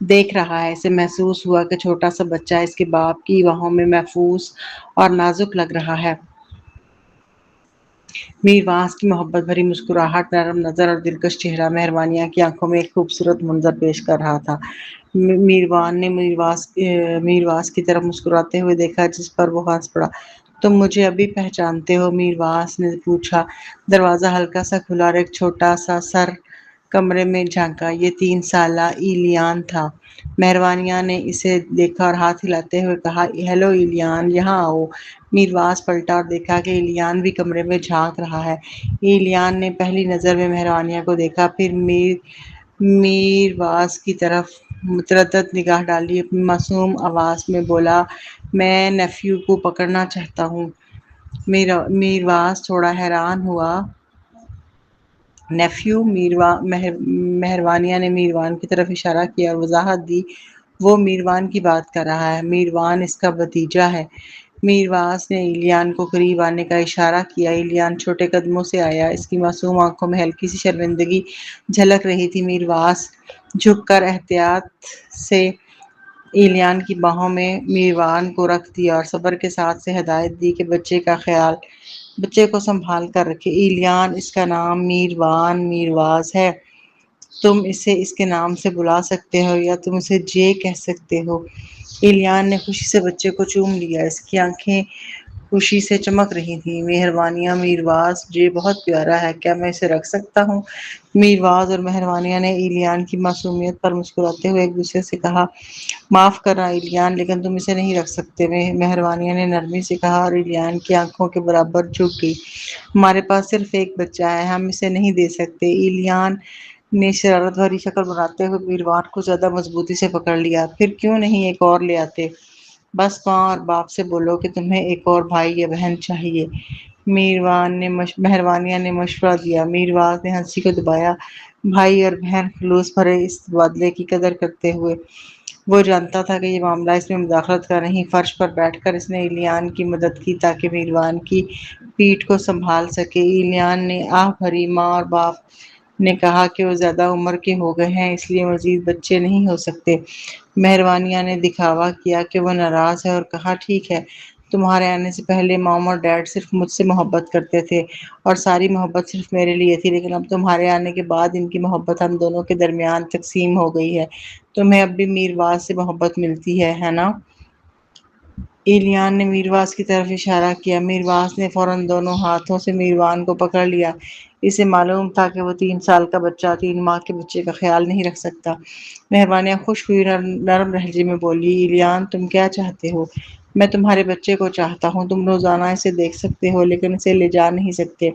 دیکھ رہا ہے۔ اسے محسوس ہوا کہ چھوٹا سا بچہ اس کے باپ کی باہوں میں محفوظ اور نازک لگ رہا ہے۔ میرواس کی محبت بھری مسکراہٹ، نرم نظر اور دلکش چہرہ مہربانیہ کی آنکھوں میں ایک خوبصورت منظر پیش کر رہا تھا۔ میروان نے میرواس کی طرف مسکراتے ہوئے دیکھا جس پر وہ ہنس پڑا۔ تم مجھے ابھی پہچانتے ہو؟ میرواس نے پوچھا۔ دروازہ ہلکا سا کھلا اور ایک چھوٹا سا سر کمرے میں جھانکا۔ یہ 3 سالہ ایلیان تھا۔ مہربانیہ نے اسے دیکھا اور ہاتھ ہلاتے ہوئے کہا، ہیلو ایلیان، یہاں آؤ۔ میرواس پلٹا اور دیکھا کہ ایلیان بھی کمرے میں جھانک رہا ہے۔ ایلیان نے پہلی نظر میں مہربانیہ کو دیکھا، پھر میرواس کی طرف متردد نگاہ ڈالی۔ اپنی معصوم آواز میں بولا، میں نیفیو کو پکڑنا چاہتا ہوں۔ میرواس تھوڑا حیران ہوا۔ نیفیو؟ مہربانیہ نے میروان کی طرف اشارہ کیا اور وضاحت دی، وہ میروان کی بات کر رہا ہے۔ میروان اس کا بھتیجا ہے۔ میرواس نے ایلیان کو قریب آنے کا اشارہ کیا۔ ایلیان چھوٹے قدموں سے آیا۔ اس کی معصوم آنکھوں میں ہلکی سی شرمندگی جھلک رہی تھی۔ میرواس جھک کر احتیاط سے ایلیان کی باہوں میں میروان کو رکھ دیا اور صبر کے ساتھ سے ہدایت دی کہ بچے کو سنبھال کر رکھے۔ ایلیان، اس کا نام میرواز ہے۔ تم اسے اس کے نام سے بلا سکتے ہو یا تم اسے جے کہہ سکتے ہو۔ ایلیان نے خوشی سے بچے کو چوم لیا۔ اس کی آنکھیں خوشی سے چمک رہی تھیں۔ مہربانیہ، میرواز جے بہت پیارا ہے، کیا میں اسے رکھ سکتا ہوں؟ میرواز اور مہربانیہ نے ایلیان کی معصومیت پر مسکراتے ہوئے ایک دوسرے سے کہا، معاف کرنا ایلیان، لیکن تم اسے نہیں رکھ سکتے۔ مہربانیہ نے نرمی سے کہا اور ایلیان کی آنکھوں کے برابر جھک گئی۔ ہمارے پاس صرف ایک بچہ ہے، ہم اسے نہیں دے سکتے۔ ایلیان نے شرارت بھری شکل بناتے ہوئے میروان کو زیادہ مضبوطی سے پکڑ لیا۔ پھر کیوں نہیں ایک اور لے آتے؟ بس ماں اور باپ سے بولو کہ تمہیں ایک اور بھائی یا بہن چاہیے۔ مہربانیہ نے مشورہ دیا۔ میرواز نے ہنسی کو دبایا۔ بھائی اور بہن، خلوص بھرے اس تبادلے کی قدر کرتے ہوئے وہ جانتا تھا کہ یہ معاملہ اس میں مداخلت کا نہیں۔ فرش پر بیٹھ کر اس نے ایلیان کی مدد کی تاکہ میروان کی پیٹھ کو سنبھال سکے۔ ایلیان نے آہ بھری۔ ماں اور باپ نے کہا کہ وہ زیادہ عمر کے ہو گئے ہیں، اس لیے مزید بچے نہیں ہو سکتے۔ مہربانیہ نے دکھاوا کیا کہ وہ ناراض ہے اور کہا، ٹھیک ہے، تمہارے آنے سے پہلے مام اور ڈیڈ صرف مجھ سے محبت کرتے تھے اور ساری محبت صرف میرے لیے تھی، لیکن اب تمہارے آنے کے بعد ان کی محبت ہم دونوں کے درمیان تقسیم ہو گئی ہے۔ تمہیں اب بھی میرواز سے محبت ملتی ہے نا؟ ایلیان نے میرواز کی طرف اشارہ کیا۔ میرواز نے فوراً دونوں ہاتھوں سے میروان کو پکڑ لیا۔ اسے معلوم تھا کہ وہ 3 سال کا بچہ 3 ماہ کے بچے کا خیال نہیں رکھ سکتا۔ مہربانیہ خوش ہوئی نرم لہجے میں بولی، ایلیان، تم کیا چاہتے ہو؟ میں تمہارے بچے کو چاہتا ہوں۔ تم روزانہ اسے دیکھ سکتے ہو لیکن اسے لے جا نہیں سکتے۔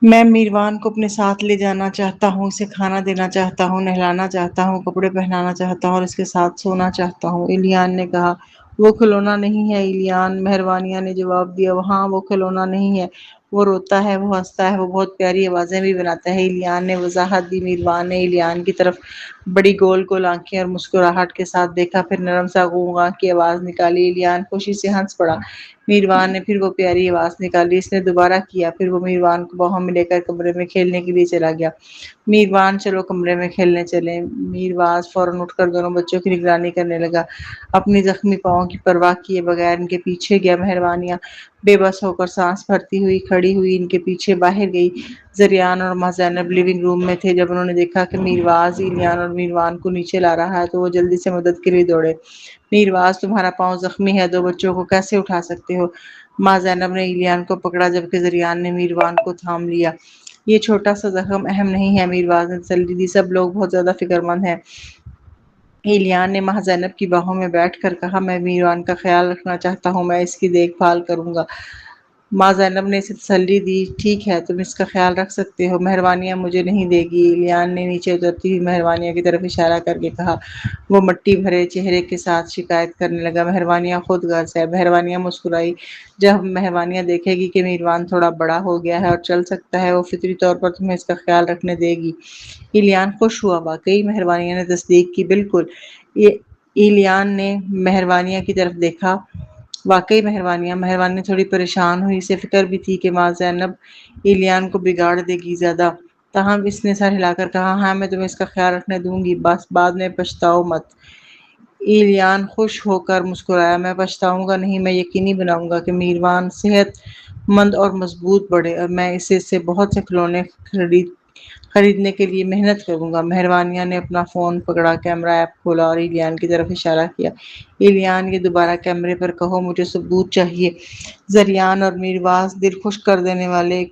میں میروان کو اپنے ساتھ لے جانا چاہتا ہوں، اسے کھانا دینا چاہتا ہوں، نہلانا چاہتا ہوں، کپڑے پہنانا چاہتا ہوں اور اس کے ساتھ سونا چاہتا ہوں۔ ایلیان نے کہا، وہ کھلونا نہیں ہے ایلیان، مہربانیہ نے جواب دیا۔ ہاں، وہ کھلونا نہیں ہے، وہ روتا ہے، وہ ہنستا ہے، وہ بہت پیاری آوازیں بھی بناتا ہے، ایلیان نے وضاحت دی۔ میروان نے ایلیان کی طرف بڑی گول گول آنکھیں اور مسکراہٹ کے ساتھ دیکھا، پھر نرم سا گونگا کی آواز نکالی۔ ایلیان خوشی سے ہنس پڑا۔ میروان نے پھر وہ پیاری آواز نکالی۔ اس نے دوبارہ کیا، پھر وہ میروان کو باہوں میں لے کر کمرے میں کھیلنے کے لیے چلا گیا۔ میروان، چلو کمرے میں کھیلنے چلیں۔ میرواز فوراً اٹھ کر دونوں بچوں کی نگرانی کرنے لگا، اپنی زخمی پاؤں کی پرواہ کیے بغیر ان کے پیچھے گیا۔ مہربانیہ بے بس ہو کر سانس بھرتی ہوئی کھڑی ہوئی ان کے پیچھے باہر گئی۔ زریان اور ماں زینب لیونگ روم میں تھے۔ جب انہوں نے دیکھا کہ میرواز ایلیان اور میروان کو نیچے لا رہا ہے تو وہ جلدی سے مدد کے لیے دوڑے۔ میرواز، تمہارا پاؤں زخمی ہے، 2 بچوں کو کیسے اٹھا سکتے ہو؟ ماں زینب نے ایلیان کو پکڑا جبکہ زریان نے میروان کو تھام لیا۔ یہ چھوٹا سا زخم اہم نہیں ہے، میرواز نے تسلی دی، سب لوگ بہت زیادہ فکر مند ہیں۔ ایلیان نے ماں زینب کی باہوں میں بیٹھ کر کہا، میں میروان کا خیال رکھنا چاہتا ہوں، میں اس کی دیکھ بھال کروں گا۔ ماں زینب نے اسے تسلی دی، ٹھیک ہے، تم اس کا خیال رکھ سکتے ہو، مہربانیہ مجھے نہیں دے گی۔ ایلیان نے نیچے اترتی ہوئی مہربانیہ کی طرف اشارہ کر کے کہا۔ وہ مٹی بھرے چہرے کے ساتھ شکایت کرنے لگا، مہربانیہ خود غرض ہے۔ مہربانیہ مسکرائی، جب مہربانیہ دیکھے گی کہ میروان تھوڑا بڑا ہو گیا ہے اور چل سکتا ہے، وہ فطری طور پر تمہیں اس کا خیال رکھنے دے گی۔ ایلیان خوش ہوا، واقعی؟ مہربانیہ نے تصدیق کی، بالکل۔ ایلیان نے مہربانیہ کی طرف دیکھا، واقعی مہربانیہ؟ مہربانیہ تھوڑی پریشان ہوئی، اسے فکر بھی تھی کہ ماں زینب ایلیان کو بگاڑ دے گی زیادہ تاہم اس نے سر ہلا کر کہا ہاں میں تمہیں اس کا خیال رکھنے دوں گی بس بعد میں پچھتاؤ مت۔ ایلیان خوش ہو کر مسکرایا میں پچھتاؤں گا نہیں، میں یقینی بناؤں گا کہ میروان صحت مند اور مضبوط بڑھے اور میں اسے سے بہت سے کھلونے خریدنے کے لیے محنت کروں گا۔ مہروانیہ نے اپنا فون پکڑا، کیمرہ ایپ کھولا اور ایلیان کی طرف اشارہ کیا۔ ایلیان یہ دوبارہ کیمرے پر کہو مجھے ثبوت چاہیے۔ زریان اور میرواز دل خوش کر دینے والے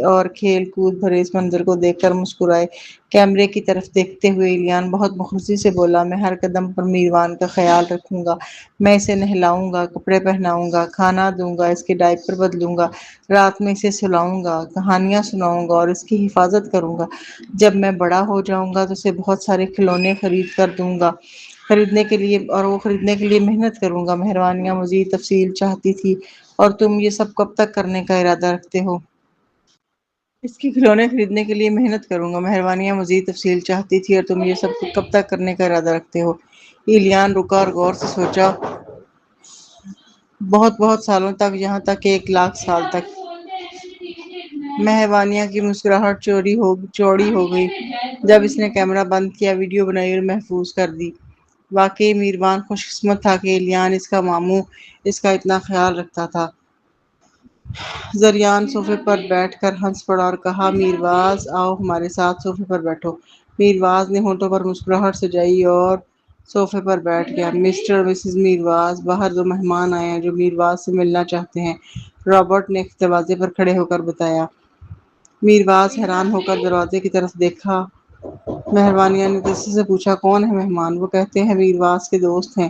اور کھیل کود بھرے اس منظر کو دیکھ کر مسکرائے۔ کیمرے کی طرف دیکھتے ہوئے ایلیان بہت مخلصی سے بولا میں ہر قدم پر میروان کا خیال رکھوں گا، میں اسے نہلاؤں گا، کپڑے پہناؤں گا، کھانا دوں گا، اس کے ڈائپر بدلوں گا، رات میں اسے سلاؤں گا، کہانیاں سناؤں گا اور اس کی حفاظت کروں گا۔ جب میں بڑا ہو جاؤں گا تو اسے بہت سارے کھلونے خرید کر دوں گا، خریدنے کے لیے محنت کروں گا۔ مہروانیہ مزید تفصیل چاہتی تھی اور تم یہ سب کب تک کرنے کا ارادہ رکھتے ہو؟ اس کی کھلونے خریدنے کے لیے محنت کروں گا۔ مہروانیہ مزید تفصیل چاہتی تھی اور تم یہ سب کب تک کرنے کا ارادہ رکھتے ہو؟ ایلیان رکا اور غور سے سوچا بہت بہت سالوں تک، یہاں تک کہ 1,00,000 سال تک۔ مہروانیہ کی مسکراہٹ چوڑی ہو گئی جب اس نے کیمرہ بند کیا، ویڈیو بنائی اور محفوظ کر دی۔ واقعی میروان خوش قسمت تھا کہ ایلیان اس کا ماموں اس کا اتنا خیال رکھتا تھا۔ زریان صوفے پر بیٹھ کر ہنس پڑا اور کہا میرواز آؤ ہمارے ساتھ صوفے پر بیٹھو۔ میرواز نے ہونٹوں پر مسکراہٹ سجائی اور صوفے پر بیٹھ گیا۔ مسٹر اور مسز میرواز، باہر دو مہمان آئے ہیں جو میرواز سے ملنا چاہتے ہیں، رابرٹ نے دروازے پر کھڑے ہو کر بتایا۔ میرواز حیران ہو کر دروازے کی طرف دیکھا۔ مہروانیہ نے تیزی سے پوچھا کون ہے مہمان؟ وہ کہتے ہیں میرواز کے دوست ہیں،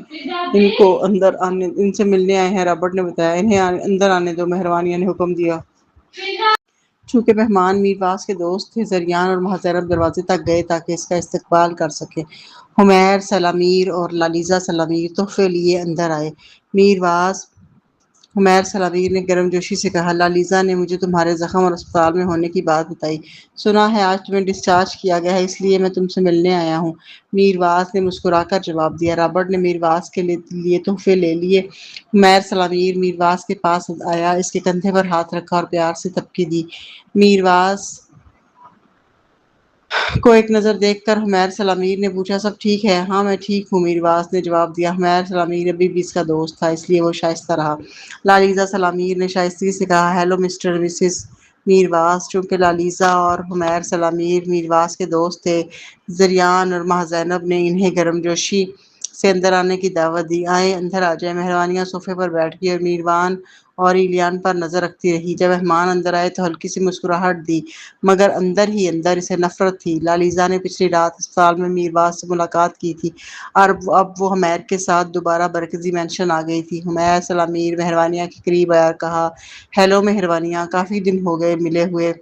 ان سے ملنے آئے ہیں، رابرٹ نے بتایا۔ انہیں اندر آنے دو، مہروانیہ نے حکم دیا۔ چونکہ مہمان میرواز کے دوست تھے، زریان اور مہاجرب دروازے تک گئے تاکہ اس کا استقبال کر سکیں۔ حمیر سلامیر اور لالیزا سلامیر تحفے لیے اندر آئے۔ حمیر سلامیر نے گرم جوشی سے کہا لالیزا نے مجھے تمہارے زخم اور اسپتال میں ہونے کی بات بتائی، سنا ہے آج تمہیں ڈسچارج کیا گیا ہے، اس لیے میں تم سے ملنے آیا ہوں۔ میرواز نے مسکرا کر جواب دیا۔ رابرٹ نے میرواز کے لیے تحفے لے لیے۔ حمیر سلامیر میرواز کے پاس آیا، اس کے کندھے پر ہاتھ رکھا اور پیار سے تبکی دی۔ میرواز کو ایک نظر دیکھ کر حمیر سلامیر نے پوچھا سب ٹھیک ہے؟ ہاں میں ٹھیک ہوں، میرواز نے جواب دیا۔ حمیر سلامیر ابھی بھی اس کا دوست تھا، اس لیے وہ شائستہ رہا۔ لالیزا سلامیر نے شائستگی سے کہا ہیلو مسٹر اور مسز میرواز۔ چونکہ لالیزا اور حمیر سلامیر میرواز کے دوست تھے، زریان اور ماں زینب نے انہیں گرم جوشی سے اندر آنے کی دعوت دی۔ آئیں اندر آ جائیں۔ مہروانیہ صوفے پر بیٹھ گئی اور میروان اور ایلیان پر نظر رکھتی رہی۔ جب مہمان اندر آئے تو ہلکی سی مسکراہٹ دی، مگر اندر ہی اندر اسے نفرت تھی۔ لالیزا نے پچھلی رات اسپتال میں میرواز سے ملاقات کی تھی اور اب وہ حمیر کے ساتھ دوبارہ برکزی مینشن آ گئی تھی۔ حمیر سلامیر مہروانیہ کے قریب آیا اور کہا ہیلو مہروانیہ، کافی دن ہو گئے ملے ہوئے۔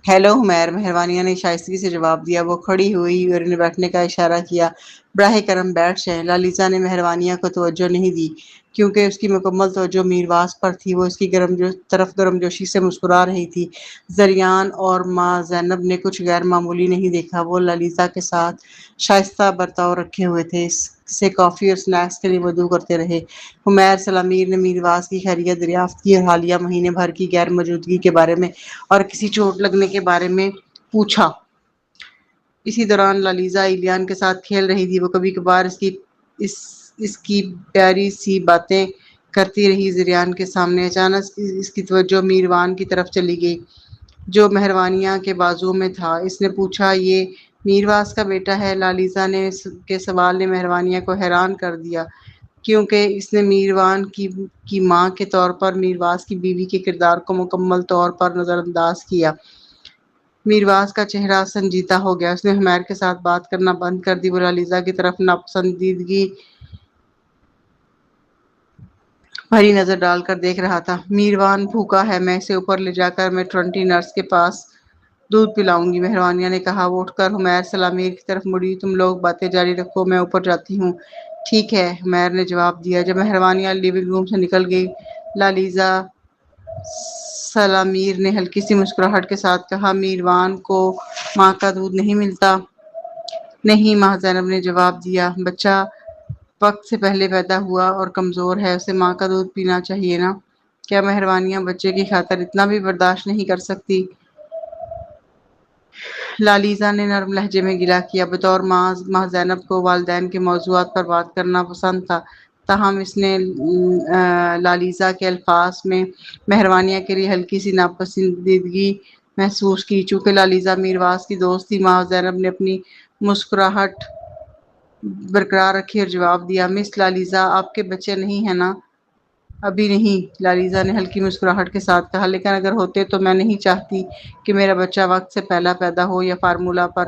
ہیلو حمیر، مہروانیہ نے شائستگی سے جواب دیا۔ وہ کھڑی ہوئی اور انہیں بیٹھنے کا اشارہ کیا۔ براہ کرم بیٹھ جائیں۔ لالیزا نے مہروانیہ کو توجہ نہیں دی کیونکہ اس کی مکمل توجہ میرواز پر تھی۔ وہ اس کی طرف گرم جوشی سے مسکرا رہی تھی۔ زریان اور ماں زینب نے کچھ غیر معمولی نہیں دیکھا، وہ لالیزا کے ساتھ شائستہ برتاؤ رکھے ہوئے تھے، اسے کافی اور سنیکس کے لیے مدعو کرتے رہے۔ حمیر سلامیر نے میرواز کی خیریت دریافت کی اور حالیہ مہینے بھر کی غیر موجودگی کے بارے میں اور کسی چوٹ لگنے کے بارے میں پوچھا۔ اسی دوران لالیزا ایلیان کے ساتھ کھیل رہی تھی، وہ کبھی کبھار اس کی پیاری سی باتیں کرتی رہی۔ زریان کے سامنے اچانک اس کی توجہ میروان کی طرف چلی گئی جو مہروانیہ کے بازو میں تھا۔ اس نے پوچھا یہ میرواز کا بیٹا ہے؟ لالیزا کے سوال نے مہروانیہ کو حیران کر دیا کیونکہ اس نے میروان کی ماں کے طور پر میرواز کی بیوی کے کردار کو مکمل طور پر نظر انداز کیا۔ میرواز کا چہرہ سنجیدہ ہو گیا، اس نے حمیر کے ساتھ بات کرنا بند کر دی۔ وہ لالیزا کی طرف ناپسندیدگی بھری نظر ڈال کر دیکھ رہا تھا۔ میروان بھوکا ہے، میں اسے اوپر لے جا کر میٹرنٹی نرس کے پاس دودھ پلاؤں گی، مہروانیہ نے کہا۔ وہ اٹھ کر حمیر سلامیر کی طرف مڑی۔ تم لوگ باتیں جاری رکھو، میں اوپر جاتی ہوں۔ ٹھیک ہے، حمیر نے جواب دیا۔ جب مہروانیہ لیونگ روم سے نکل گئی، لالیزا سلامیر نے ہلکی سی مسکراہٹ کے ساتھ کہا میروان کو ماں کا دودھ نہیں ملتا؟ نہیں، ماں زینب نے جواب دیا۔ بچہ وقت سے پہلے پیدا ہوا اور کمزور ہے، اسے ماں کا دودھ پینا چاہیے نا؟ کیا مہروانیہ بچے کی خاطر اتنا بھی برداشت نہیں کر سکتی؟ لالیزا نے نرم لہجے میں گلا کیا۔ بطور ماں زینب کو والدین کے موضوعات پر بات کرنا پسند تھا، تاہم اس نے لالیزا کے الفاظ میں مہروانیہ کے لیے ہلکی سی ناپسندیدگی محسوس کی۔ چونکہ لالیزا میرواز کی دوست تھی، ماں زینب نے اپنی مسکراہٹ برقرار رکھی اور جواب دیا، مس لالیزا، آپ کے بچے نہیں ہیں نا؟ ابھی نہیں، لالیزا نے ہلکی مسکراہٹ کے ساتھ کہا، لیکن اگر ہوتے تو میں نہیں چاہتی کہ میرا بچہ وقت سے پہلا پیدا ہو یا فارمولہ پر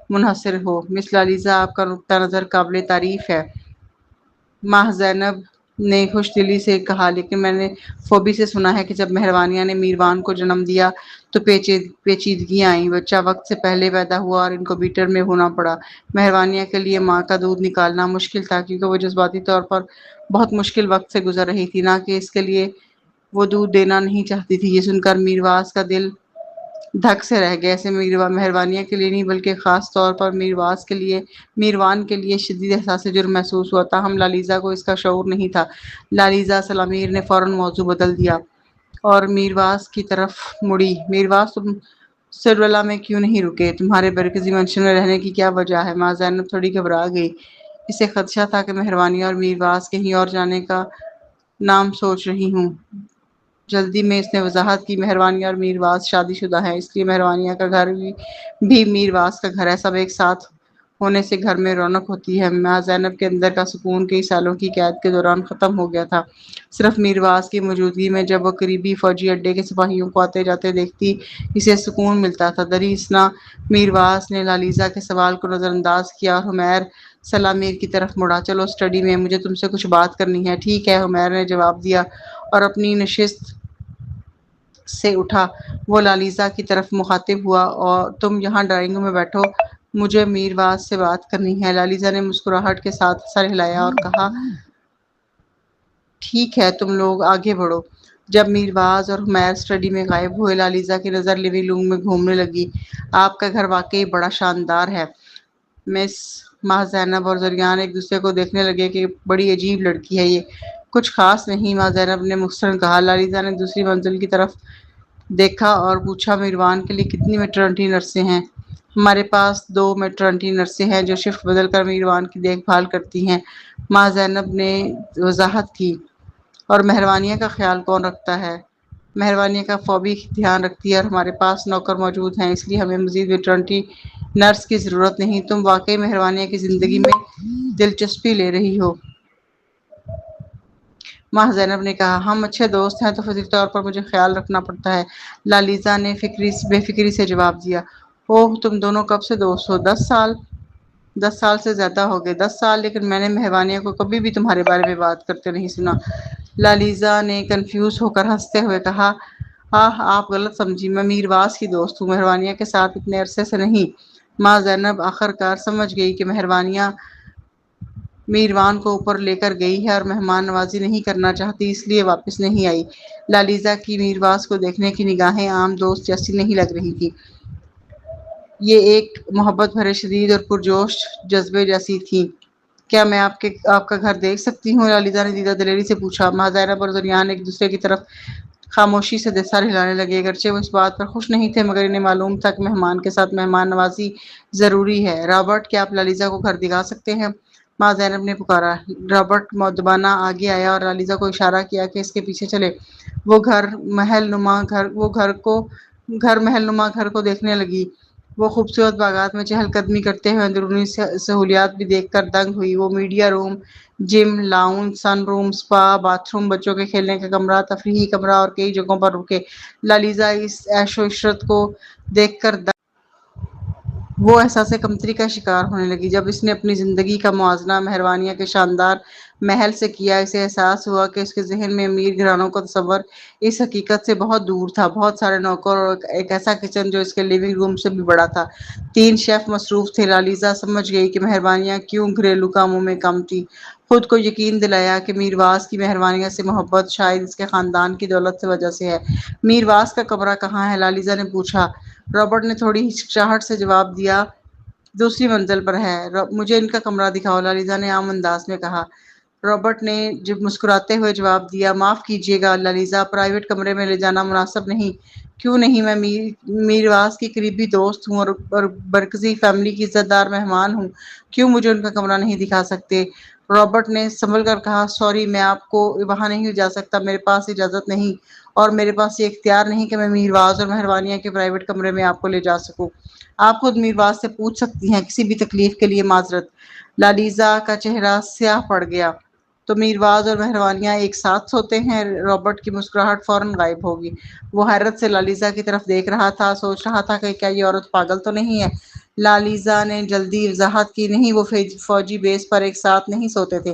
منحصر ہو۔ مس لالیزا، آپ کا نقطہ نظر قابل تعریف ہے، ماں زینب نے خوش دلی سے کہا، لیکن میں نے فوبی سے سنا ہے کہ جب مہروانیہ نے میروان کو جنم دیا تو پیچیدگیاں آئیں، بچہ وقت سے پہلے پیدا ہوا اور انکیوبیٹر میں ہونا پڑا۔ مہروانیہ کے لیے ماں کا دودھ نکالنا مشکل تھا، کیونکہ وہ جذباتی طور پر بہت مشکل وقت سے گزر رہی تھی، نہ کہ اس کے لیے وہ دودھ دینا نہیں چاہتی تھی۔ یہ سن کر میرواز کا دل دھک سے رہ گیا۔ اسے مہروانیہ کے لیے نہیں بلکہ خاص طور پر میروان کے لیے شدید احساس جرم محسوس ہوا، تاہم لالیزا کو اس کا شعور نہیں تھا۔ لالیزا سلامیر نے فوراً موضوع بدل دیا اور میرواز کی طرف مڑی، میرواز، تم سربلا میں کیوں نہیں رکے؟ تمہارے مرکزی منشن میں رہنے کی کیا وجہ ہے؟ ماں زینب تھوڑی گھبرا گئی۔ اسے خدشہ تھا کہ مہروانیہ اور میرواز کہیں اور جانے کا نام سوچ رہی ہوں۔ جلدی میں اس نے وضاحت کی، مہروانیہ اور میرواز شادی شدہ ہیں، اس لیے مہروانیہ کا گھر بھی میرواز کا گھر ہے، سب ایک ساتھ ہونے سے گھر میں رونق ہوتی ہے۔ ماں زینب کے اندر کا سکون کئی سالوں کی قید کے دوران ختم ہو گیا تھا۔ صرف میرواز کی موجودگی میں جب وہ قریبی فوجی اڈے کے سپاہیوں کو آتے جاتے دیکھتی، اسے سکون ملتا تھا۔ دری اثنا میرواز نے لالیزا کے سوال کو نظر انداز کیا اور حمیر سلامیر کی طرف مڑا، چلو اسٹڈی میں، مجھے تم سے کچھ بات کرنی ہے۔ ٹھیک ہے، حمیر نے جواب دیا اور اپنی نشست سے اٹھا۔ وہ لالیزا کی طرف مخاطب ہوا، اور تم یہاں ڈرائنگ روم میں بیٹھو، مجھے میرواز سے بات کرنی ہے۔ لالیزا نے مسکراہٹ کے ساتھ سر ہلایا اور کہا، ٹھیک ہے، تم لوگ آگے بڑھو۔ جب میرواز اور حمیر اسٹڈی میں غائب ہوئے، لالیزا کی نظر لیونگ روم میں گھومنے لگی۔ آپ کا گھر واقعی بڑا شاندار ہے، مس۔ ماں زینب اور زریان ایک دوسرے کو دیکھنے لگے کہ بڑی عجیب لڑکی ہے یہ۔ کچھ خاص نہیں، ماں زینب نے مختصراً کہا۔ لالیزا نے دوسری منزل کی طرف دیکھا اور پوچھا، میروان کے لیے کتنی میٹرنٹی نرسیں ہیں؟ ہمارے پاس 2 میٹرنٹی نرسیں ہیں جو شفٹ بدل کر میروان کی دیکھ بھال کرتی ہیں، ماں زینب نے وضاحت کی۔ اور مہروانیہ کا خیال کون رکھتا ہے؟ مہروانیہ کا فوبی دھیان رکھتی ہے اور ہمارے پاس نوکر موجود ہیں، اس لیے ہمیں مزید میٹرنٹی نرس کی ضرورت نہیں۔ تم واقعی مہروانیہ کی زندگی میں دلچسپی لے رہی ہو؟ ماں زینب نے کہا، ہم اچھے دوست ہیں تو فطری طور پر مجھے خیال رکھنا پڑتا ہے، لالیزا نے بے فکری سے جواب دیا۔ اوہ، تم دونوں کب سے دوست ہو؟ 10 سال؟ 10 سال سے زیادہ ہو گئے۔ 10 سال؟ لیکن میں نے مہروانیہ کو کبھی بھی تمہارے بارے میں بات کرتے نہیں سنا۔ لالیزا نے کنفیوز ہو کر ہنستے ہوئے کہا، آپ غلط سمجھی، میں میرواز کی دوست ہوں، مہروانیہ کے ساتھ اتنے عرصے سے نہیں۔ ماں زینب آخرکار سمجھ گئی کہ مہروانیہ میروان کو اوپر لے کر گئی ہے اور مہمان نوازی نہیں کرنا چاہتی، اس لیے واپس نہیں آئی۔ لالیزا کی میرواز کو دیکھنے کی نگاہیں عام دوست جیسی نہیں لگ رہی تھی، یہ ایک محبت بھرے، شدید اور پرجوش جذبے جیسی تھیں۔ کیا میں آپ کا گھر دیکھ سکتی ہوں؟ لالیزا نے دیدہ دلیری سے پوچھا۔ ماں زینب اور زریان ایک دوسرے کی طرف خاموشی سے سر ہلانے لگے، اگرچہ وہ اس بات پر خوش نہیں تھے، مگر انہیں معلوم تھا کہ مہمان کے ساتھ مہمان نوازی ضروری ہے۔ رابرٹ، کیا آپ لالیزا کو گھر دکھا سکتے ہیں؟ ماں زینب نے پکارا۔ رابرٹ مؤدبانہ آگے آیا اور لالیزا کو اشارہ کیا کہ اس کے پیچھے چلے۔ وہ محل نما گھر کو دیکھنے لگی۔ وہ خوبصورت باغات میں چہل قدمی کرتے ہوئے اندرونی سہولیات بھی دیکھ کر دنگ ہوئی۔ وہ میڈیا روم، جم، لاؤنج، سن روم، سپا، باتھ روم، بچوں کے کھیلنے کا کمرہ، تفریحی کمرہ اور کئی جگہوں پر رکے۔ لالیزا اس عیش و عشرت کو دیکھ کر وہ احساس کمتری کا شکار ہونے لگی۔ جب اس نے اپنی زندگی کا موازنہ مہروانیہ کے شاندار محل سے کیا، اسے احساس ہوا کہ اس کے ذہن میں امیر گھرانوں کا تصور اس حقیقت سے بہت دور تھا، بہت سارے نوکر اور ایک ایسا کچن جو اس کے لیونگ روم سے بھی بڑا تھا۔ 3 شیف مصروف تھے۔ لالیزا سمجھ گئی کہ مہروانیہ کیوں گھریلو کاموں میں کم تھی۔ خود کو یقین دلایا کہ میرواز کی مہروانیہ سے محبت شاید اس کے خاندان کی دولت کی وجہ سے ہے۔ میرواز کا کمرہ کہاں ہے؟ لالیزا نے پوچھا۔ رابرٹ نے تھوڑی ہچکچاہٹ سے جواب دیا، 2ری منزل پر ہے۔ مجھے ان کا کمرہ دکھاؤ، لالیزا نے عام انداز میں کہا۔ رابرٹ نے جب مسکراتے ہوئے جواب دیا، معاف کیجیے گا لالیزا، پرائیویٹ کمرے میں لے جانا مناسب نہیں۔ کیوں نہیں؟ میں میرواز کی قریبی دوست ہوں اور برکزئی فیملی کی عزت دار مہمان ہوں، کیوں مجھے ان کا کمرہ نہیں دکھا سکتے؟ رابرٹ نے سنبھل کر کہا، سوری، میں آپ کو وہاں نہیں جا سکتا، میرے پاس اجازت نہیں، اور میرے پاس یہ اختیار نہیں کہ میں میرواز اور مہروانیہ کے پرائیویٹ کمرے میں آپ کو لے جا سکوں۔ آپ خود میرواز سے پوچھ سکتی ہیں، کسی بھی تکلیف کے لیے معذرت۔ لالیزا کا چہرہ سیاہ پڑ گیا۔ تو میرواز اور مہروانیہ ایک ساتھ سوتے ہیں؟ رابرٹ کی مسکراہٹ فوراً غائب ہوگی۔ وہ حیرت سے لالیزا کی طرف دیکھ رہا تھا، سوچ رہا تھا کہ کیا یہ عورت پاگل تو نہیں ہے؟ لالیزا نے جلدی وضاحت کی، نہیں، وہ فوجی بیس پر ایک ساتھ نہیں سوتے تھے۔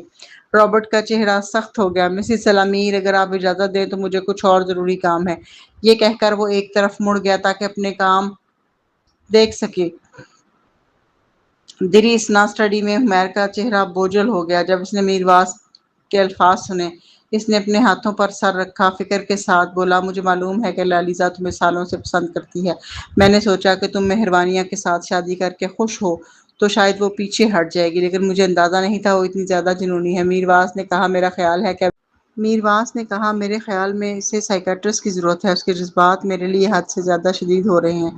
رابرٹ کا چہرہ سخت ہو گیا۔ مسز سلامیر، اگر آپ اجازت دیں تو مجھے کچھ اور ضروری کام ہے۔ یہ کہہ کر وہ ایک طرف مڑ گیا تاکہ اپنے کام دیکھ سکے۔ دری اسنا اسٹڈی میں ہمیر کا چہرہ بوجھل ہو گیا جب اس نے میرواز کے الفاظ سنے۔ اس نے اپنے ہاتھوں پر سر رکھا، فکر کے ساتھ بولا، مجھے معلوم ہے کہ لالیزا تمہیں سالوں سے پسند کرتی ہے۔ میں نے سوچا کہ تم مہروانیہ کے ساتھ شادی کر کے خوش ہو تو شاید وہ پیچھے ہٹ جائے گی، لیکن مجھے اندازہ نہیں تھا وہ اتنی زیادہ جنونی ہے۔ میرواز نے کہا، میرے خیال میں اسے سائیکیٹرسٹ کی ضرورت ہے، اس کے جذبات میرے لیے حد سے زیادہ شدید ہو رہے ہیں،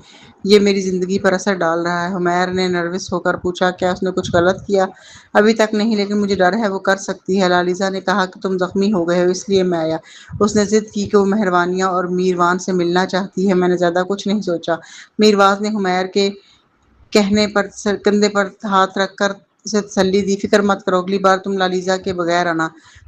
یہ میری زندگی پر اثر ڈال رہا ہے۔ ہمیر نے نروس ہو کر پوچھا، کیا اس نے کچھ غلط کیا؟ ابھی تک نہیں، لیکن مجھے ڈر ہے وہ کر سکتی ہے۔ لالیزا نے کہا کہ تم زخمی ہو گئے ہو اس لیے میں آیا۔ اس نے ضد کی کہ وہ مہروانیہ اور میروان سے ملنا چاہتی ہے۔ میں نے زیادہ کچھ نہیں سوچا۔ میرواز نے ہمیر کے کہنے پر کندھے پر ہاتھ رکھ کر اسے تسلی دی، فکر مت کرو، اگلی بار تم لالیزا کے بغیر آنا۔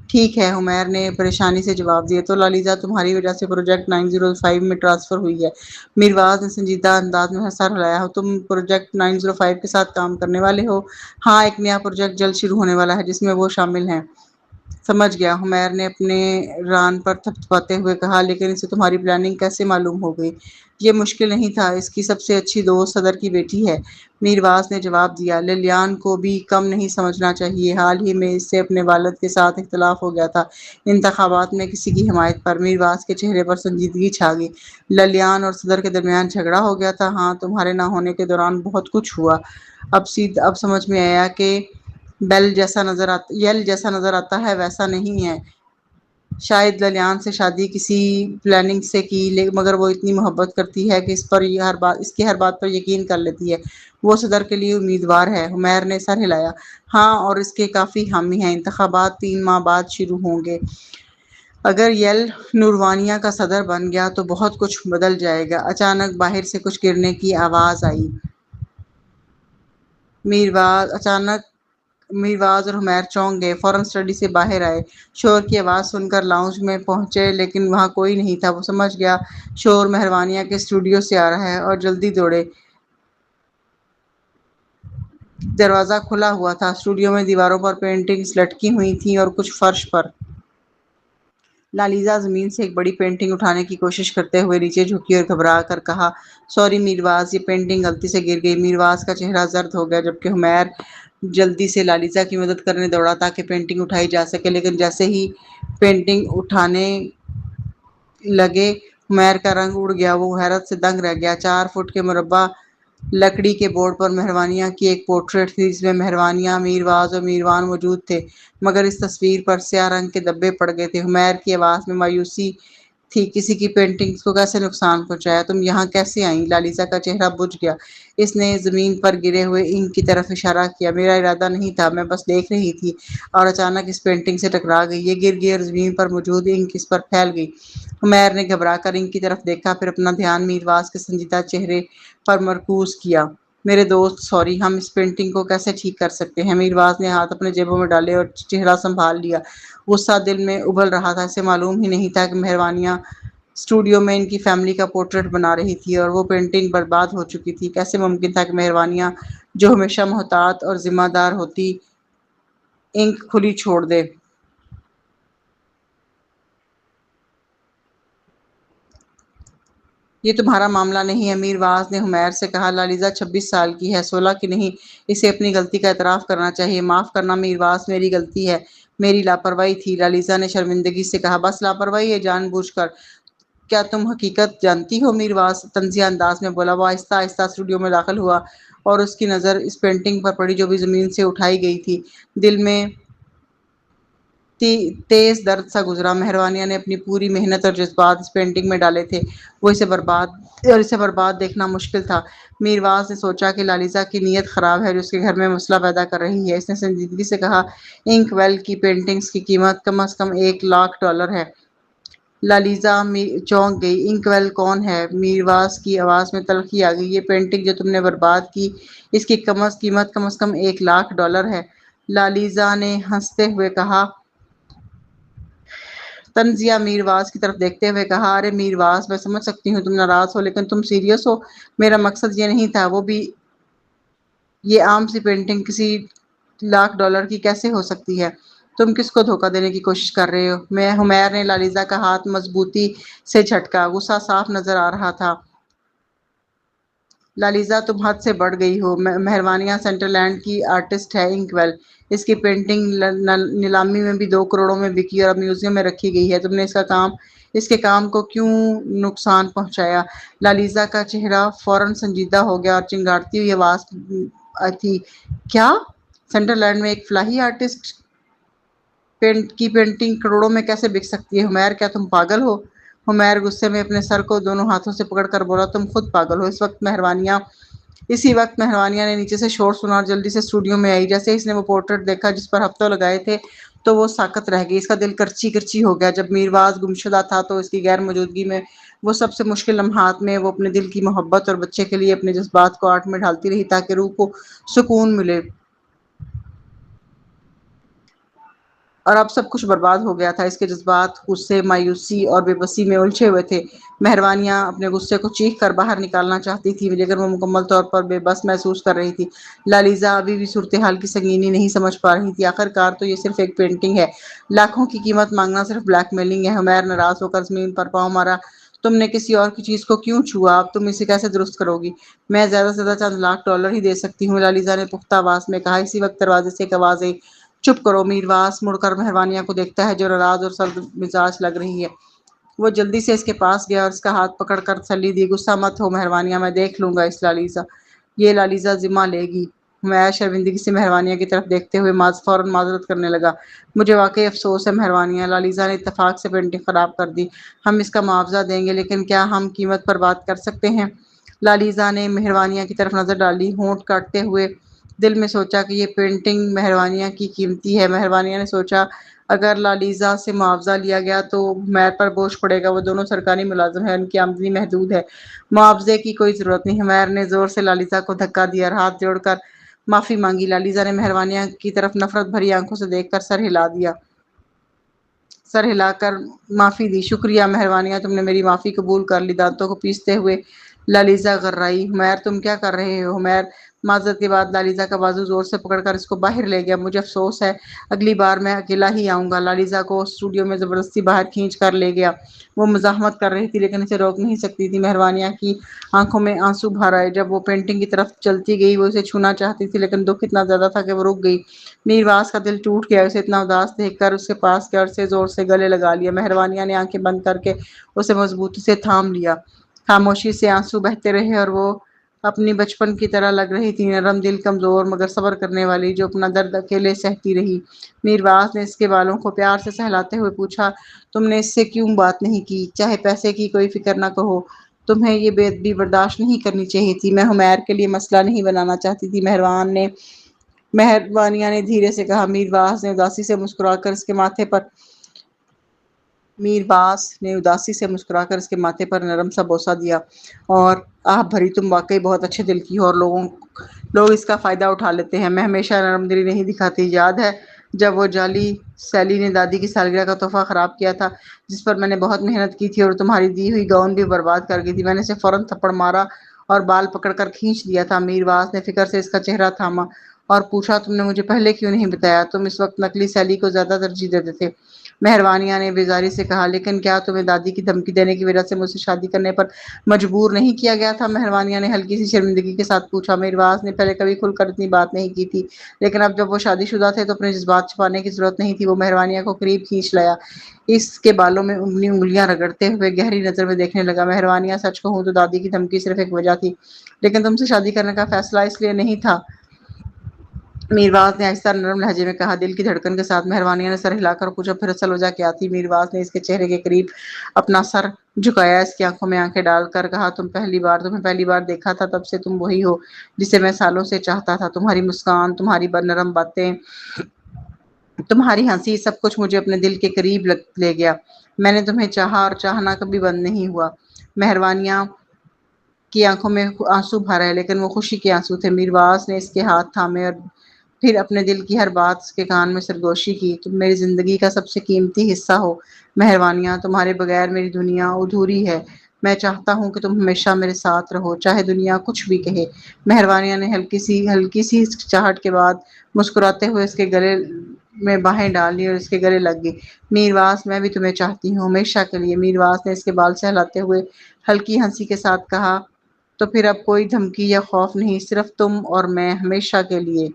ٹھیک ہے، ہمیر نے پریشانی سے جواب دیا۔ تو لالیزا تمہاری وجہ سے پروجیکٹ 905 میں ٹرانسفر ہوئی ہے؟ میرواز نے سنجیدہ انداز میں سر ہلایا۔ تم پروجیکٹ 905 کے ساتھ کام کرنے والے ہو؟ ہاں، ایک نیا پروجیکٹ جلد شروع ہونے والا ہے جس میں وہ شامل ہیں۔ سمجھ گیا، ہمیر نے اپنے ران پر تھپتھپاتے ہوئے کہا، لیکن اسے تمہاری پلاننگ کیسے معلوم ہو گئی؟ یہ مشکل نہیں تھا، اس کی سب سے اچھی دوست صدر کی بیٹی ہے، میرواز نے جواب دیا۔ للیان کو بھی کم نہیں سمجھنا چاہیے، حال ہی میں اس سے اپنے والد کے ساتھ اختلاف ہو گیا تھا انتخابات میں کسی کی حمایت پر۔ میرواز کے چہرے پر سنجیدگی چھا گئی۔ للیان اور صدر کے درمیان جھگڑا ہو گیا تھا؟ ہاں، تمہارے نہ ہونے کے دوران بہت کچھ ہوا۔ اب سمجھ میں آیا کہ یل جیسا نظر آتا ہے ویسا نہیں ہے۔ شاید للیان سے شادی کسی پلاننگ سے کی، مگر وہ اتنی محبت کرتی ہے کہ اس کی ہر بات پر یقین کر لیتی ہے۔ وہ صدر کے لیے امیدوار ہے؟ ہمیر نے سر ہلایا۔ ہاں، اور اس کے کافی حامی ہیں۔ انتخابات 3 ماہ بعد شروع ہوں گے۔ اگر یل نوروانیہ کا صدر بن گیا تو بہت کچھ بدل جائے گا۔ اچانک باہر سے کچھ گرنے کی آواز آئی۔ میرواز اور ہمیر چونک گئے، فوراً اسٹڈی سے باہر آئے۔ شور کی آواز سن کر لاؤنج میں پہنچے، لیکن وہاں کوئی نہیں تھا۔ وہ سمجھ گیا شور مہروانیہ کے اسٹوڈیو سے آ رہا ہے اور جلدی دوڑے۔ دروازہ کھلا ہوا تھا۔ اسٹوڈیو میں دیواروں پر پینٹنگز لٹکی ہوئی تھیں اور کچھ فرش پر۔ لالیزا زمین سے ایک بڑی پینٹنگ اٹھانے کی کوشش کرتے ہوئے نیچے جھکی اور گھبرا کر کہا، سوری میرواز، یہ پینٹنگ غلطی سے گر گئی۔ میرواز کا چہرہ زرد ہو گیا، جبکہ ہمیر جلدی سے لالیزا کی مدد کرنے دوڑا تاکہ پینٹنگ اٹھائی جا سکے، لیکن جیسے ہی پینٹنگ اٹھانے لگے ہمیر کا رنگ اڑ گیا۔ وہ حیرت سے دنگ رہ گیا۔ 4 فٹ کے مربع لکڑی کے بورڈ پر مہروانیہ کی ایک پورٹریٹ تھی، جس میں مہروانیہ، میرواز اور میروان موجود تھے، مگر اس تصویر پر سیاہ رنگ کے دھبے پڑ گئے تھے۔ ہمیر کی آواز میں مایوسی تھی، کسی کی پینٹنگز کو کیسے نقصان پہنچایا؟ تم یہاں کیسے آئیں؟ لالیزا کا چہرہ بجھ گیا۔ اس نے زمین پر گرے ہوئے انک کی طرف اشارہ کیا۔ میرا ارادہ نہیں تھا، میں بس دیکھ رہی تھی اور اچانک اس پینٹنگ سے ٹکرا گئی۔ یہ گر گئی اور زمین پر موجود انک اس پر پھیل گئی۔ ہمیر نے گھبرا کر انک کی طرف دیکھا، پھر اپنا دھیان میرواز کے سنجیدہ چہرے پر مرکوز کیا۔ میرے دوست، سوری، ہم اس پینٹنگ کو کیسے ٹھیک کر سکتے ہیں؟ میرواز نے ہاتھ اپنے جیبوں میں ڈالے اور چہرہ سنبھال لیا۔ غصہ دل میں ابل رہا تھا۔ اسے معلوم ہی نہیں تھا کہ مہروانیہ اسٹوڈیو میں ان کی فیملی کا پورٹریٹ بنا رہی تھی اور وہ پینٹنگ برباد ہو چکی تھی۔ کیسے ممکن تھا کہ مہروانیہ، جو ہمیشہ محتاط اور ذمہ دار ہوتی، انک کھلی چھوڑ دے؟ یہ تمہارا معاملہ نہیں ہے، میرواز نے ہمیر سے کہا۔ لالیزا 26 سال کی ہے، 16 کی نہیں۔ اسے اپنی غلطی کا اعتراف کرنا چاہیے۔ معاف کرنا میرواز، میری غلطی ہے، میری لاپرواہی تھی۔ لالیزا نے شرمندگی سے کہا، بس لاپرواہی ہے؟ جان بوجھ کر؟ کیا تم حقیقت جانتی ہو؟ میرواز طنزیہ انداز میں بولا۔ وہ آہستہ آہستہ اسٹوڈیو میں داخل ہوا اور اس کی نظر اس پینٹنگ پر پڑی جو بھی زمین سے اٹھائی گئی تھی۔ دل میں تیز درد سا گزرا۔ مہروانیہ نے اپنی پوری محنت اور جذبات اس پینٹنگ میں ڈالے تھے، وہ اسے برباد دیکھنا مشکل تھا۔ میرواز نے سوچا کہ لالیزا کی نیت خراب ہے جو اس کے گھر میں مسئلہ پیدا کر رہی ہے۔ اس نے سنجیدگی سے کہا، انک ویل کی پینٹنگز کی قیمت کم از کم $1,00,000 ہے۔ لالیزا چونک گئی۔ انک ویل کون ہے؟ میرواز کی آواز میں تلخی آ گئی۔ یہ پینٹنگ جو تم نے برباد کی، اس کی قیمت کم از کم $1,00,000 ہے۔ لالیزا نے ہنستے ہوئے کہا۔ تنزیہ میرواز کی طرف دیکھتے ہوئے کہا، ارے میرواز، میں سمجھ سکتی ہوں تم ناراض ہو، لیکن تم سیریس ہو؟ میرا مقصد یہ نہیں تھا، وہ بھی یہ عام سی پینٹنگ کسی $1,00,000 کی کیسے ہو سکتی ہے؟ تم کس کو دھوکہ دینے کی کوشش کر رہے ہو؟ حمیر نے لالیزا کا ہاتھ مضبوطی سے جھٹکا۔ غصہ صاف نظر آ رہا تھا۔ لالیزا، تم حد سے بڑھ گئی ہو۔ مہروانیہ سنٹر لینڈ کی آرٹسٹ ہے انک ویل۔ اس کی پینٹنگ نیلامی میں بھی 2 کروڑوں میں بکی اور اب میوزیم میں رکھی گئی ہے۔ تم نے اس کے کام کو کیوں نقصان پہنچایا؟ لالیزا کا چہرہ فوراً سنجیدہ ہو گیا اور چنگاڑتی ہوئی آواز تھی، کیا؟ سنٹر لینڈ میں ایک فلاحی آرٹسٹ کی پینٹنگ کروڑوں میں کیسے بک سکتی ہے؟ حمیر، کیا تم پاگل ہو؟ حمیر غصے میں اپنے سر کو دونوں ہاتھوں سے پکڑ کر بولا، تم خود پاگل ہو۔ اسی وقت مہروانیہ نے نیچے سے شور سنا اور جلدی سے اسٹوڈیو میں آئی۔ جیسے اس نے وہ پورٹریٹ دیکھا جس پر ہفتوں لگائے تھے تو وہ ساکت رہ گئی۔ اس کا دل کرچی کرچی ہو گیا۔ جب میرواز گمشدہ تھا تو اس کی غیر موجودگی میں وہ سب سے مشکل لمحات میں وہ اپنے دل کی محبت اور بچے کے لیے اپنے جذبات کو آرٹ میں ڈھالتی رہی تاکہ روح کو سکون ملے، اور اب سب کچھ برباد ہو گیا تھا۔ اس کے جذبات غصے، مایوسی اور بے بسی میں الجھے ہوئے تھے۔ مہروانیہ اپنے غصے کو چیخ کر باہر نکالنا چاہتی تھی لیکن وہ مکمل طور پر بے بس محسوس کر رہی تھی۔ لالیزا ابھی بھی صورتحال کی سنگینی نہیں سمجھ پا رہی تھی۔ آخرکار تو یہ صرف ایک پینٹنگ ہے، $1,00,000 کی قیمت مانگنا صرف بلیک میلنگ ہے۔ حمیر ناراض ہو کر زمین پر پاؤں مارا، تم نے کسی اور کی چیز کو کیوں چھوا؟ اب تم اسے کیسے درست کرو گی؟ میں زیادہ سے زیادہ چند $1,00,000 ہی دے سکتی ہوں، لالیزا نے پختہ آواز میں کہا۔ اسی وقت دروازے سے ایک آواز آئی، چپ کرو۔ میرواز مڑ کر مہروانیہ کو دیکھتا ہے جو ناراض اور سرد مزاج لگ رہی ہے۔ وہ جلدی سے اس کے پاس گیا اور اس کا ہاتھ پکڑ کر تسلی دی، غصہ مت ہو مہروانیہ، میں دیکھ لوں گا یہ لالیزا ذمہ لے گی۔ حمیر شرمندگی سے مہروانیہ کی طرف دیکھتے ہوئے فوراً معذرت کرنے لگا، مجھے واقعی افسوس ہے مہروانیہ، لالیزا نے اتفاق سے پینٹنگ خراب کر دی، ہم اس کا معاوضہ دیں گے، لیکن کیا ہم قیمت پر بات کر سکتے ہیں؟ لالیزا نے مہروانیہ کی طرف نظر ڈالی، ہونٹ کاٹتے ہوئے دل میں سوچا کہ یہ پینٹنگ مہروانیہ کی قیمتی ہے۔ مہروانیہ نے سوچا، اگر لالیزا سے معاوضہ لیا گیا تو حمیر پر بوجھ پڑے گا، وہ دونوں سرکاری ملازم ہیں، ان کی آمدنی محدود ہے، معاوضے کی کوئی ضرورت نہیں۔ حمیر نے زور سے لالیزا کو دھکا دیا اور ہاتھ جوڑ کر معافی مانگی۔ لالیزا نے مہروانیہ کی طرف نفرت بھری آنکھوں سے دیکھ کر سر ہلا کر معافی دی، شکریہ مہروانیہ، تم نے میری معافی قبول کر لی۔ دانتوں کو پیستے ہوئے لالیزا غررائی، حمیر تم کیا کر رہے ہو؟ حمیر معذرت کے بعد لالیزا کا بازو زور سے پکڑ کر اس کو باہر لے گیا، مجھے افسوس ہے، اگلی بار میں اکیلا ہی آؤں گا۔ لالیزا کو اسٹوڈیو میں زبردستی باہر کھینچ کر لے گیا۔ وہ مزاحمت کر رہی تھی لیکن اسے روک نہیں سکتی تھی۔ مہروانیہ کی آنکھوں میں آنسو بھر آئے جب وہ پینٹنگ کی طرف چلتی گئی۔ وہ اسے چھونا چاہتی تھی لیکن دکھ اتنا زیادہ تھا کہ وہ رک گئی۔ میرواز کا دل ٹوٹ گیا، اسے اتنا اداس دیکھ کر اس کے پاس گیا اور اسے زور سے گلے لگا لیا۔ مہروانیہ نے آنکھیں بند کر کے اسے مضبوطی سے تھام لیا، خاموشی سے آنسو بہتے رہے اور وہ اپنی بچپن کی طرح لگ رہی تھی، نرم دل، کمزور مگر صبر کرنے والی، جو اپنا درد اکیلے سہتی رہی۔ میرواز نے اس کے بالوں کو پیار سے سہلاتے ہوئے پوچھا، تم نے اس سے کیوں بات نہیں کی؟ چاہے پیسے کی کوئی فکر نہ ہو، تمہیں یہ بے ادبی برداشت نہیں کرنی چاہیے تھی۔ میں حمیر کے لیے مسئلہ نہیں بنانا چاہتی تھی، مہروانیہ نے دھیرے سے کہا۔ میرواز نے اداسی سے مسکرا کر اس کے ماتھے پر نرم سا بوسہ دیا اور آہ بھری، تم واقعی بہت اچھے دل کی ہو اور لوگ اس کا فائدہ اٹھا لیتے ہیں، میں ہمیشہ نرم دلی نہیں دکھاتی، یاد ہے جب وہ جعلی سیلی نے دادی کی سالگرہ کا تحفہ خراب کیا تھا جس پر میں نے بہت محنت کی تھی اور تمہاری دی ہوئی گاؤن بھی برباد کر گئی تھی، میں نے اسے فوراً تھپڑ مارا اور بال پکڑ کر کھینچ دیا تھا۔ میرواز نے فکر سے اس کا چہرہ تھاما اور پوچھا، تم نے مجھے پہلے کیوں نہیں بتایا؟ تم اس وقت نکلی سیلی کو زیادہ ترجیح دیتے تھے، مہروانیہ نے بیزاری سے کہا، لیکن کیا تمہیں دادی کی دھمکی دینے کی وجہ سے مجھ سے شادی کرنے پر مجبور نہیں کیا گیا تھا؟ مہروانیہ نے ہلکی سی شرمندگی کے ساتھ پوچھا۔ میرواز نے پہلے کبھی کھل کر اتنی بات نہیں کی تھی لیکن اب جب وہ شادی شدہ تھے تو اپنے جذبات چھپانے کی ضرورت نہیں تھی۔ وہ مہروانیہ کو قریب کھینچ لایا، اس کے بالوں میں انگلیاں رگڑتے ہوئے گہری نظر میں دیکھنے لگا۔ مہروانیہ، سچ کہوں تو دادی کی دھمکی صرف ایک وجہ تھی، لیکن تم سے شادی کرنے کا فیصلہ اس لیے نہیں تھا میرواز نے آہستہ نرم لہجے میں کہا، دل کی دھڑکن کے ساتھ مہروانیہ نے سر ہلا کر پوچھا، پھر سلوجا کیا تھی؟ میرواز نے اس کے چہرے کے قریب اپنا سر جھکایا، اس کی آنکھوں میں آنکھیں ڈال کر کہا، تمہیں پہلی بار دیکھا تھا تب سے تم وہی ہو جسے میں سالوں سے چاہتا تھا۔ تمہاری مسکان، تمہاری نرم باتیں، تمہاری ہنسی، سب کچھ مجھے اپنے دل کے قریب لے گیا۔ میں نے تمہیں چاہا اور چاہنا کبھی بند نہیں ہوا۔ مہروانیہ کی آنکھوں میں آنسو بھر آئے، لیکن وہ خوشی کے آنسو تھے۔ میرواز نے اس کے ہاتھ تھامے اور پھر اپنے دل کی ہر بات اس کے کان میں سرگوشی کی۔ تم میری زندگی کا سب سے قیمتی حصہ ہو مہروانیہ، تمہارے بغیر میری دنیا ادھوری ہے۔ میں چاہتا ہوں کہ تم ہمیشہ میرے ساتھ رہو، چاہے دنیا کچھ بھی کہے۔ مہروانیہ نے ہلکی سی ہچکچاہٹ کے بعد مسکراتے ہوئے اس کے گلے میں باہیں ڈال لی اور اس کے گلے لگ گئی۔ میرواز، میں بھی تمہیں چاہتی ہوں، ہمیشہ کے لیے۔ میرواز نے اس کے بال سہلاتے ہوئے ہلکی ہنسی کے ساتھ کہا، تو پھر اب کوئی دھمکی یا خوف نہیں، صرف تم اور میں، ہمیشہ کے لیے۔